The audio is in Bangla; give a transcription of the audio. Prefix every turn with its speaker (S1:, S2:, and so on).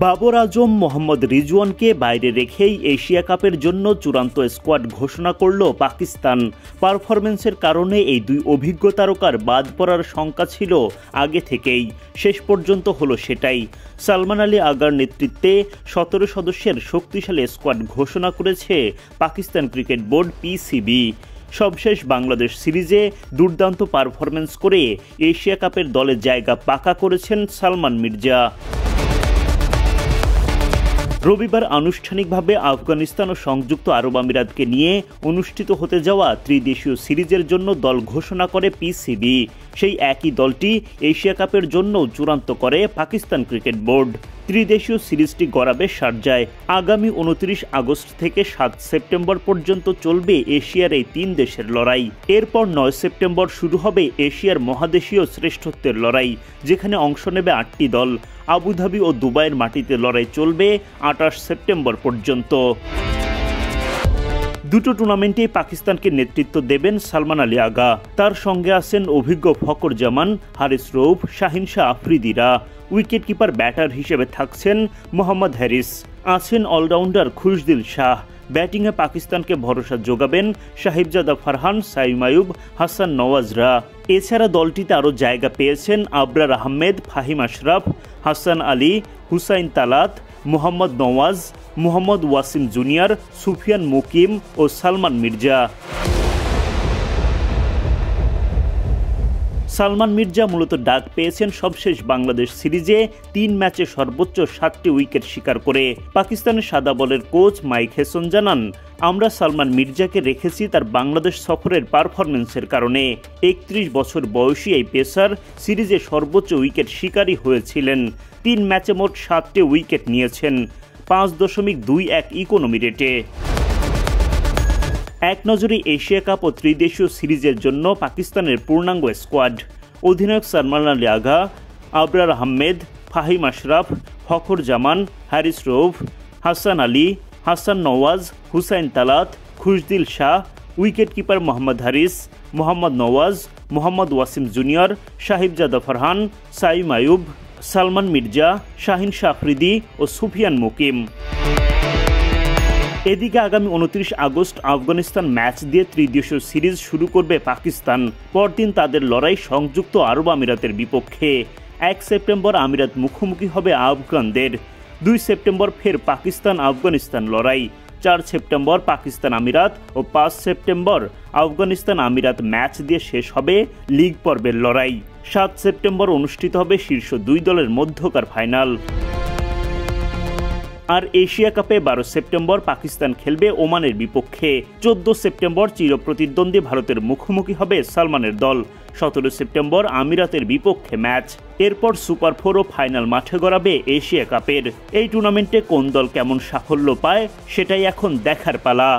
S1: বাবর আজম মোহাম্মদ রিজওয়ানকে বাইরে রেখেই এশিয়া কাপের জন্য চূড়ান্ত স্কোয়াড ঘোষণা করল পাকিস্তান। পারফরম্যান্সের কারণে এই দুই অভিজ্ঞ তারকার বাদ পড়ার শঙ্কা ছিল আগে থেকেই, শেষ পর্যন্ত হলো সেটাই। সালমান আলী আগার নেতৃত্বে 17 সদস্যের শক্তিশালী স্কোয়াড ঘোষণা করেছে পাকিস্তান ক্রিকেট বোর্ড পিসিবি। সবশেষ বাংলাদেশ সিরিজে দুর্দান্ত পারফরম্যান্স করে এশিয়া কাপের দলে জায়গা পাকা করেছেন সালমান মির্জা। রবিবার আনুষ্ঠানিকভাবে আফগানিস্তান ও সংযুক্ত আরব আমিরাতকে নিয়ে অনুষ্ঠিত হতে যাওয়া ত্রিদেশীয় সিরিজের জন্য দল ঘোষণা করে পিসিবি। সেই একই দলটি এশিয়া কাপের জন্যও চূড়ান্ত করে পাকিস্তান ক্রিকেট বোর্ড। ত্রিদেশীয় সিরিজটি গড়াবে শারজায়। আগামী 29 আগস্ট থেকে 7 সেপ্টেম্বর পর্যন্ত চলবে এশিয়ার এই 3 দেশের লড়াই। এরপর 9 সেপ্টেম্বর শুরু হবে এশিয়ার মহাদেশীয় শ্রেষ্ঠত্বের লড়াই, যেখানে অংশ নেবে 8টি দল। আবুধাবি ও দুবাইয়ের মাটিতে লড়াই চলবে 28 সেপ্টেম্বর পর্যন্ত। দুটো টুর্নামেন্টেই পাকিস্তানকে নেতৃত্ব দেবেন সালমান আলী আগা। তার সঙ্গে আছেন অভিজ্ঞ ফকর জামান, হারিস রৌফ, শাহিন শাহ আফ্রিদিরা। উইকেট কিপার ব্যাটার হিসেবে থাকছেন মোহাম্মদ হ্যারিস। আছেন অলরাউন্ডার খুশদিল শাহ। ব্যাটিংয়ে পাকিস্তানকে ভরসা যোগাবেন সাহিবজাদা ফারহান, সাইম আয়ুব, হাসান নওয়াজরা। এছাড়া দলটিতে আরও জায়গা পেয়েছেন আবরার আহমেদ, ফাহিম আশরাফ, হাসান আলী, হুসাইন তালাত, মোহাম্মদ নওয়াজ, মোহাম্মদ ওয়াসিম জুনিয়র, সুফিয়ান মুকিম ও সালমান মির্জা। সালমান মির্জা মূলত ডাক পেয়েছেন সবশেষ বাংলাদেশ সিরিজে 3 ম্যাচে সর্বোচ্চ 7টি উইকেট শিকার করে। পাকিস্তানের সাদা বলের কোচ মাইক হেসন জানান, আমরা সালমান মির্জাকে রেখেছি তার বাংলাদেশ সফরের পারফরম্যান্সের কারণে। 31 বছর বয়সী এই পেসার সিরিজে সর্বোচ্চ উইকেট শিকারী হয়েছিলেন। 3 ম্যাচে মোট 7টি উইকেট নিয়েছেন 5.21 ইকোনমি রেটে। এক নজরে এশিয়া কাপ ও ত্রিদেশীয় সিরিজের জন্য পাকিস্তানের পূর্ণাঙ্গ স্কোয়াড। অধিনায়ক সালমান আলী আগা, আবরার আহমেদ, ফাহিম আশরাফ, ফখর জামান, হারিস রৌফ, হাসান আলী, হাসান নওয়াজ, হুসাইন তালাত, খুশদিল শাহ। উইকেট কিপার মোহাম্মদ হারিস, মোহাম্মদ নওয়াজ, মোহাম্মদ ওয়াসিম জুনিয়র, সাহিবজাদা ফারহান, সাইম আয়ুব, সালমান মির্জা, শাহিন শাহ আফ্রিদি ও সুফিয়ান মুকিম। এদিকে আগামী 29 আগস্ট আফগানিস্তান ম্যাচ দিয়ে ত্রিদেশীয় সিরিজ শুরু করবে পাকিস্তান। পরদিন তাদের লড়াই সংযুক্ত আরব আমিরাতের বিপক্ষে। 1 সেপ্টেম্বর আমিরাত মুখোমুখি হবে আফগানদের। 2 সেপ্টেম্বর ফের পাকিস্তান আফগানিস্তান লড়াই। 4 সেপ্টেম্বর পাকিস্তান আমিরাত ও 5 সেপ্টেম্বর আফগানিস্তান আমিরাত ম্যাচ দিয়ে শেষ হবে লিগ পর্বের লড়াই। 7 সেপ্টেম্বর অনুষ্ঠিত হবে শীর্ষ 2 দলের মধ্যকার ফাইনাল। আর এশিয়া কাপে 12 সেপ্টেম্বর পাকিস্তান খেলবে ওমানের বিপক্ষে। 14 সেপ্টেম্বর চিরপ্রতিদ্বন্দ্বী ভারতের মুখোমুখি হবে সালমানের দল। 17 সেপ্টেম্বর আমিরাতের বিপক্ষে ম্যাচ। এরপর সুপার 4 ও ফাইনাল মাঠে গড়াবে এশিয়া কাপের। এই টুর্নামেন্টে কোন দল কেমন সাফল্য পায় সেটাই এখন দেখার পালা।